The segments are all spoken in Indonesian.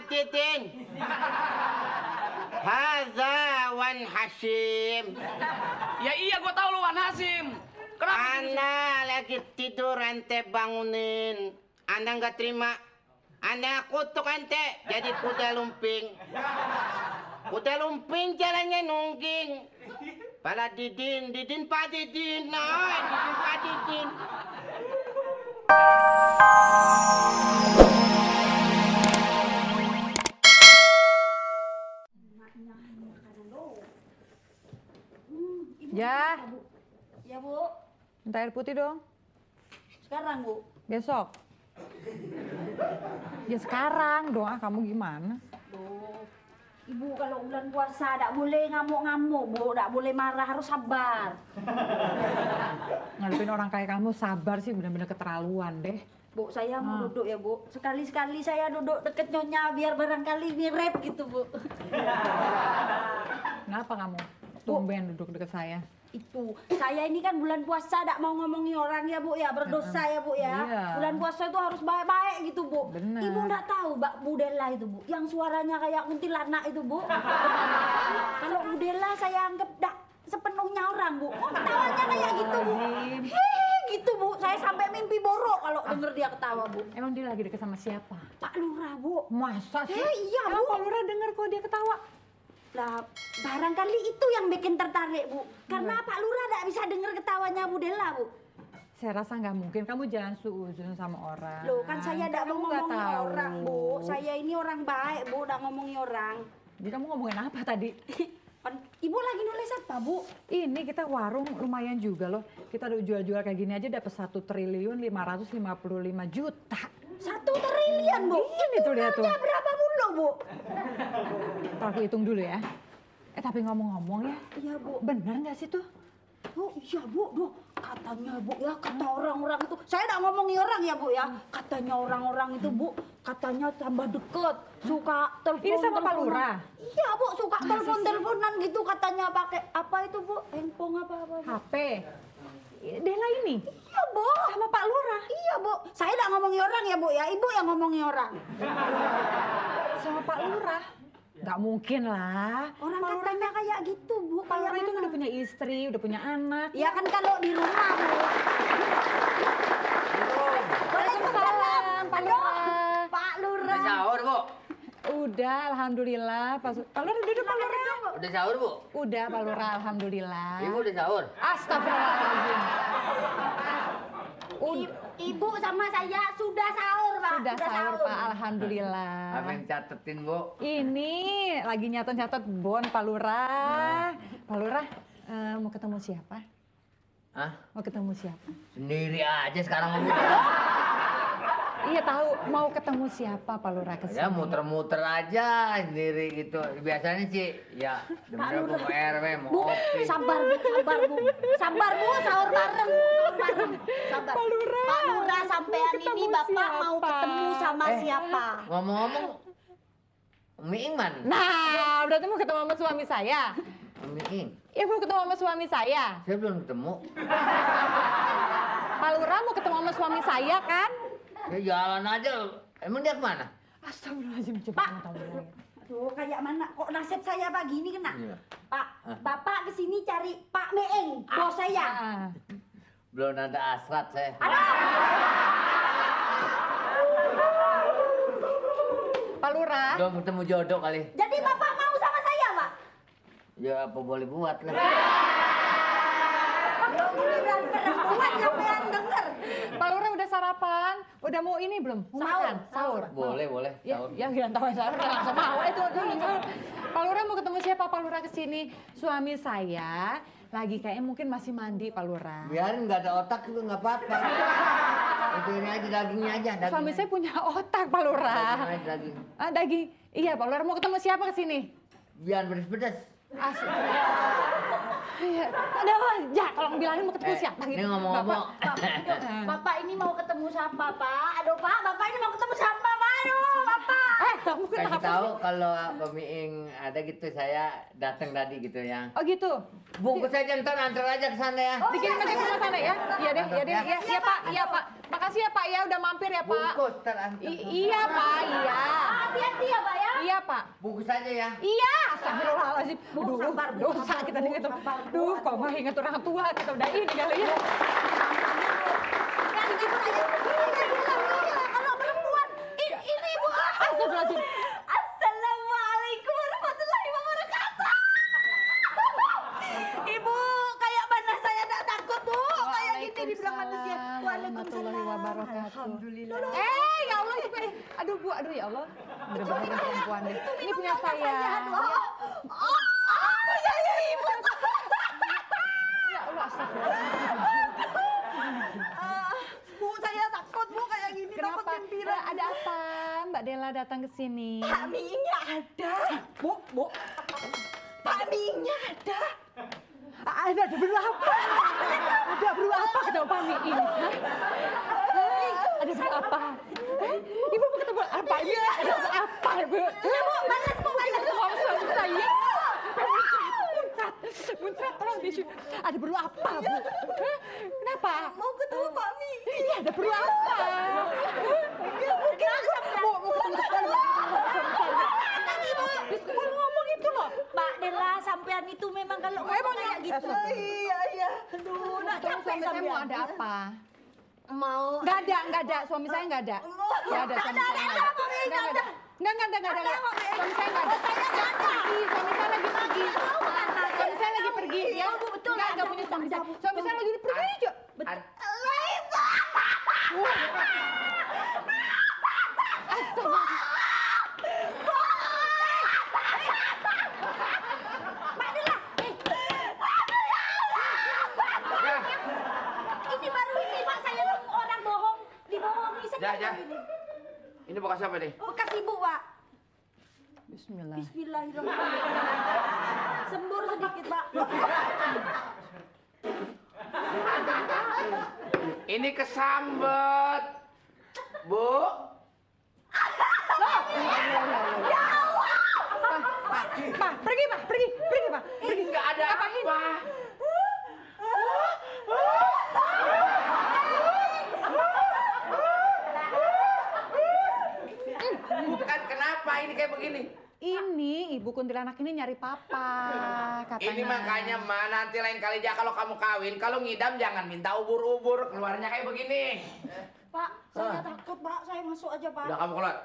Titin. Hadza Wan Hasim. Ya iya gua tahu lu Wan Hasim. Kenapa? Anda lagi tidur, ente bangunin. Anda nggak terima. Anda kutuk ente jadi kuda lumping. Kuda lumping jalannya nungging. Pala Didin, Didin Pak Didin. Nah, Didin Pak Didin. Ya, Ya, Bu. minta air putih dong. Sekarang, Bu. Besok. Ya sekarang dong, kamu gimana? Duh. Ibu kalau bulan puasa tak boleh ngamuk-ngamuk, Bu. Tak boleh marah, harus sabar. Ngadepin orang kayak kamu sabar sih bener-bener keterlaluan deh. Bu, saya mau duduk ya, Bu. Sekali-sekali saya duduk deket nyonya biar barangkali mirip gitu, Bu. Kenapa kamu tumben duduk deket saya? Itu, saya ini kan bulan puasa tak mau ngomongi orang ya, Bu ya. Berdosa ya, Bu ya. Iya. Bulan puasa itu harus baik-baik gitu, Bu. Bener. Ibu nggak tahu Mbak Budela itu, Bu. Yang suaranya kayak kuntilanak itu, Bu. Kalau Budela saya anggap tak sepenuhnya orang, Bu. Oh, ketawanya kayak gitu, Bu. Hehehe, gitu, Bu. Saya sampai mimpi borok kalau denger dia ketawa, Bu. Emang dia lagi deket sama siapa? Pak Lurah, Bu. Masa sih? Iya, Emang Bu. Pak Lurah denger kok dia ketawa? Lah, barangkali itu yang bikin tertarik, Bu. Karena Pak Lurah tak bisa denger ketawanya Budela, Bu. Saya rasa nggak mungkin, kamu jangan suuzon sama orang. Loh, kan saya tidak Kamu mau nggak ngomongin tahu. orang, Bu. Saya ini orang baik, Bu, tidak ngomongin orang. Jadi kamu ngomongin apa tadi? Ibu lagi nulis apa, Bu? Ini kita warung lumayan juga loh. Kita udah jual-jual kayak gini aja dapat 1.555 juta. 1 triliun, Bu. Ini tuh lihat tuh. Nolnya berapa mulu, Bu? Ntar aku hitung dulu ya. Tapi ngomong-ngomong ya, Iya, Bu. bener nggak sih tuh? Oh, iya, Bu. Duh, katanya, Bu, ya, kata orang-orang itu. Saya tidak ngomongin orang ya, Bu, ya. Katanya orang-orang itu, Bu, katanya tambah deket. Suka telepon. Ini sama Pak Lurah? Iya, Bu, suka telepon-teleponan gitu. Katanya pakai apa itu, Bu? Handphone apa-apa, Bu? HP. Dela ini? Iya, Bu. Sama Pak Lurah? Iya, Bu. Saya tidak ngomongin orang ya, Bu, ya. Ibu yang ngomongin orang. Sama Pak Lurah? Nggak mungkin lah. Orang Pak Lurah, katanya kayak gitu, Bu. Pak Lurah Kayak itu mana? udah punya istri, udah punya anak. Ya kan kalau di rumah, Bu. Waalaikumsalam, Pak Aduh, Lurah. Pak Lurah. Udah sahur, Bu? Udah, alhamdulillah. Pak Lurah duduk, Pak Lurah. Udah sahur, Bu? Udah, Pak Lurah, alhamdulillah. Ibu udah sahur? Astagfirullahaladzim. Ibu sama saya sudah sahur, Pak. Sudah sahur, Pak, alhamdulillah. Apa yang catetin, Bu? Ini lagi nyatet-nyatet bon Pak Lurah. Pak Lurah, mau ketemu siapa? Hah? Mau ketemu siapa? Sendiri aja sekarang ngomong. Iya tahu, mau ketemu siapa Pak Lurah kesini? Ya muter-muter aja sendiri gitu. Biasanya sih ya demen mau RW, mau Bu, kopi. sabar, Bu, sabar, Bu. Sabar, Bu, sahur bareng. Sahur bareng. Sabar. Pak Lurah. Pak Lurah, sampean Ketemu ini Bapak mau siapa? ketemu sama siapa? Ngomong-ngomong, Umi Iman. Nah, berarti mau ketemu sama suami saya. Umi Ing, Ya mau ketemu sama suami saya. saya belum ketemu. Pak Lurah mau ketemu sama suami saya kan? Saya jalan aja. Emang dia kemana? Astagfirullahaladzim, coba Pak. kamu tahu ya. Aduh, kayak mana? Kok nasib saya begini kena? Iya. Pak, Bapak kesini cari Pak Meeng, bos saya. Ah, Belum ada asrat saya. Pak Lurah, Belum ketemu jodoh kali. Jadi Bapak mau sama saya, Pak? Ya apa boleh buat lah. Kalau gini dan perempuan sampean denger. Pak Lurah udah sarapan? Udah mau ini belum? Mau. Makan, sahur. Boleh, boleh. Ya, Sahur. ya kira tahu sahur udah langsung mau itu sahur. Pak Lurah mau ketemu siapa? Pak Lurah kesini. Suami saya lagi kayaknya mungkin masih mandi Pak Lurah. Biarin nggak ada otak juga nggak apa-apa. Itu ini aja dagingnya aja. Daging Suami saya punya otak Pak Lurah. Daging aja, daging. Ah, daging. Iya Pak Lurah mau ketemu siapa kesini? Biar pedes-pedes. Asli. Iya. Aduh, ya tolong bilangin mau ketemu siapa gitu. Ini ngomong-ngomong. Bapak ini mau ketemu siapa, Pak? Aduh, Pak, Bapak ini mau ketemu siapa, Pak? Aduh, Bapak. Kamu Kasih kenapa tahu sih? kalau Mami Ing ada gitu saya datang tadi gitu ya. Oh gitu. Bungkus aja ntar antar aja ke sana ya. Dikirim aja ke rumah sana ya. Iya deh, iya deh. Iya, iya Pak, iya Pak. Makasih ya Pak ya udah mampir ya Pak. Bungkus ntar antar. Iya Pak, iya. Hati-hati ya, Pak ya. Iya Pak. Bungkus aja ya. Iya, astagfirullahaladzim. Aduh, sabar, Bu, dosa sabar, kita Bu, gitu. sabar, Bu. Duh, kok mah ingat orang tua kita udah ini kali ya. Kan gitu aja. Kalau perempuan, ini Ibu. Astagfirullahaladzim. Assalamualaikum warahmatullahi wabarakatuh. Ibu, kayak mana saya tidak takut, Bu. Kayak gini dibilang manusia. Warahmatullahi wabarakatuh. Alhamdulillah. Ya Allah itu aduh Bu, aduh ya Allah. Bener-bener perempuan deh. Ini punya saya. Ya, Ibu. Ya Allah, astagfirullah. Bu, saya takut, Bu, kayak gini. Takut Kenapa? gembira. Ada apa? Mbak Dela datang ke sini. Pak Miingnya ada. Bu. Pak Miingnya ada. Ada berapa? Ada berapa ketemu Pak Miing? Ada berapa? Ibu mau ketemu apa ini? Ada apa, Bu? Balas, Bu, balas. Ketemu suami saya. Muncrat, tolong tisu. Ada perlu apa, Bu? Hah? Kenapa? Mau ketemu Pak Miing. Iya, ada perlu apa? Mau ketemu suami saya. Mau ngomong itu loh. Mbak Dela, sampean itu memang kalau ngomong kayak gitu. Iya. Aduh, nak Suami capek saya mau sampean. ada apa? Mau. Nggak ada. Suami saya nggak ada. Nggak ada, suami saya nggak ada. Nggak ada. Suami saya nggak ada. Suami saya lagi pergi. Suami saya lagi pergi, ya. Betul, Nggak punya suami saya. Suami saya lagi pergi aja. Ini baru ini, Pak. Saya orang bohong. Dibohongi Ya. saja. Ini bekas apa nih? Bekas ibu, Pak. Bismillah. Bismillahirrahmanirrahim. Sembur sedikit, Pak. Ini kesambet. Bu. Pak, pergi, Pak. Pergi, Pak. Ini nggak ada apa. Bukan kenapa ini kayak begini. Ini ibu kuntilanak ini nyari papa, katanya. Ini makanya Ma, nanti lain kali aja kalau kamu kawin, kalau ngidam jangan minta ubur-ubur, keluarnya kayak begini. Pak, saya takut, Pak. Saya masuk aja, Pak. Udah kamu keluar.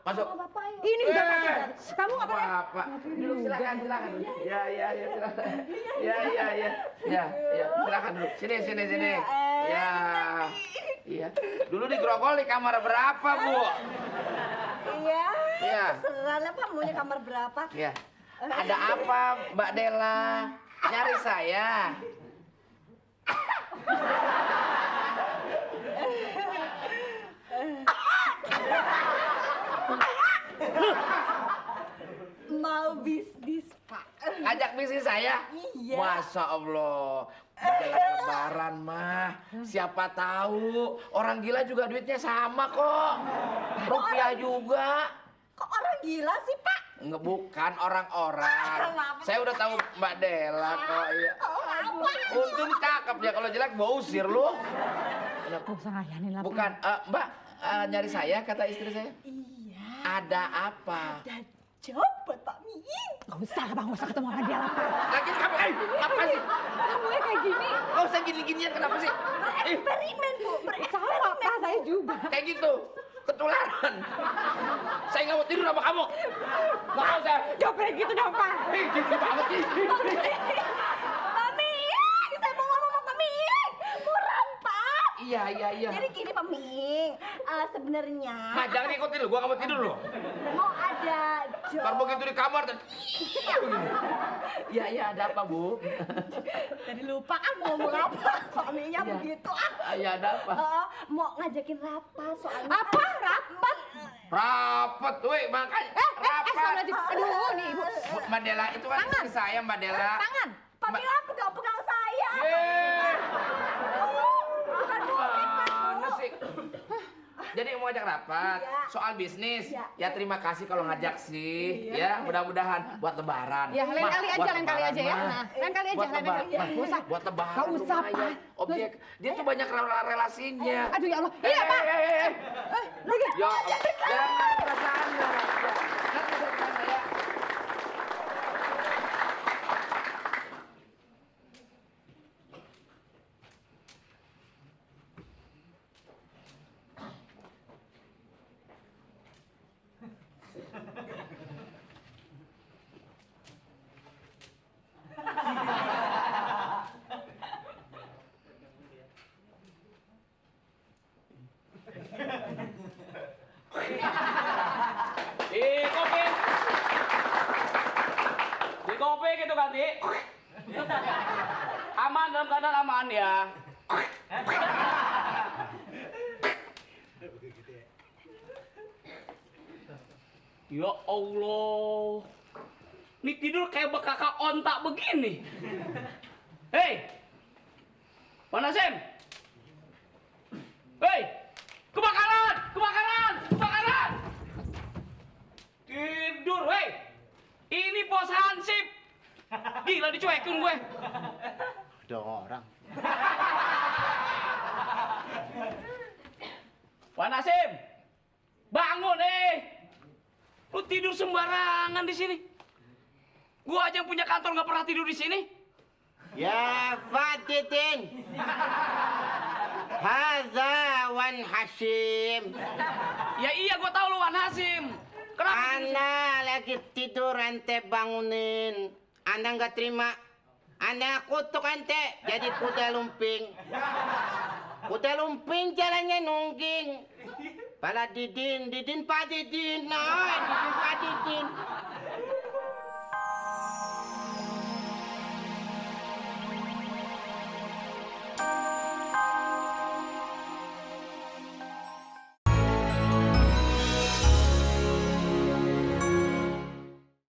Masuk. Sama Bapak, yuk. Ini juga Eh, Pak. Kamu ngapain? Bapak. Duduk silakan. Ya, silakan. Ya, silakan duduk. Sini. Ya. Iya. Dulu di Grogol di kamar berapa, Bu? Iya. Iya. Serahlah, Pak. Maunya kamar berapa? Iya. Ada apa, Mbak Dela? Nyari saya. Mau bisnis, Pak. Ngajak bisnis saya? Iya. Masya Allah. Menjelang lebaran mah, siapa tahu orang gila juga duitnya sama kok. Rupiah juga. Kok orang gila sih, Pak? Nggak, bukan orang-orang. Saya udah tahu Mbak Dela kok. Iya. Untung cakep ya, kalau jelek bau usir lu. Gak usah ngayanin lah. Bukan, Mbak nyari saya kata istri saya. Iya. Ada apa? Ada job buat Pak Miing. Gak usah lah, Bang. Gak usah ketemu sama dia lah, Pak. Lagi kamu, apa sih? Kamu ya kayak gini. Nggak usah gini-ginian, kenapa sih? Bereksperimen, Bu. Sama, Pak. Saya juga. Kayak gitu, ketularan. Saya nggak mau tidur sama kamu. Nggak mau saya. Jawab kayak gitu dong, Pak. Gitu banget sih. Pak Miing, saya mau ngomong sama Pak Miing. Murah, Pak. Iya. Jadi gini, Pak Miing. Sebenarnya Nah, jangan ikutin lu, gua nggak mau tidur lu. mau ada job. Ntar begitu di kamar dan Iya, ada apa, Bu? Jadi lupa kan mau ngomong apa. Suaminya Iya. begitu. Iya, ada apa? Mau ngajakin rapat soalnya. Apa? Rapat? Rapet, weh, makanya rapat. Astagfirullahaladzim. Aduh, nih Ibu. Mbak Dela, itu kan istri saya, Mbak Dela. Tangan. Pak Miing pegang-pegang saya. Yeay. Bukan Bu. Mana sih? Jadi mau ajak rapat Iya. soal bisnis. Iya. Ya terima kasih kalau ngajak sih. Ya mudah-mudahan buat lebaran. Ya, lain Ma, kali aja, buat lain kali lebaran, aja ya. Ma. Nah, lain kali aja, Buat lain lebaran, kali. Ma. Nggak usah. Buat lebaran. Nggak usah, lumayan. Pak. Objek. Dia tuh banyak relasinya. Aduh ya Allah. Iya, Pak. Ya, jangan bercanda. Kan bisa bercanda ya. Di kopi gitu kan, Di? Aman, dalam keadaan aman ya. Ya Allah. Ini tidur kayak bekaka ontak begini. Hei! Mana Sem? Hei! Kebakaran! Kebakaran! Kebakaran! Tidur, hei! Ini bos Hansip. Gila dicuekin gue. Ada orang. Pak Nasim, bangun Lu tidur sembarangan di sini. Gua aja yang punya kantor nggak pernah tidur di sini. Ya Fatidin. Hadza Wan Hasim. Ya iya gua tahu lu Wan Hasim. Kenapa? Ana lagi tidur ente bangunin. Anda nggak terima. Anda kutuk ente jadi kuda lumping. Kuda lumping jalannya nungging. Pala Didin, Didin Pak Didin, nah Didin Pak Didin.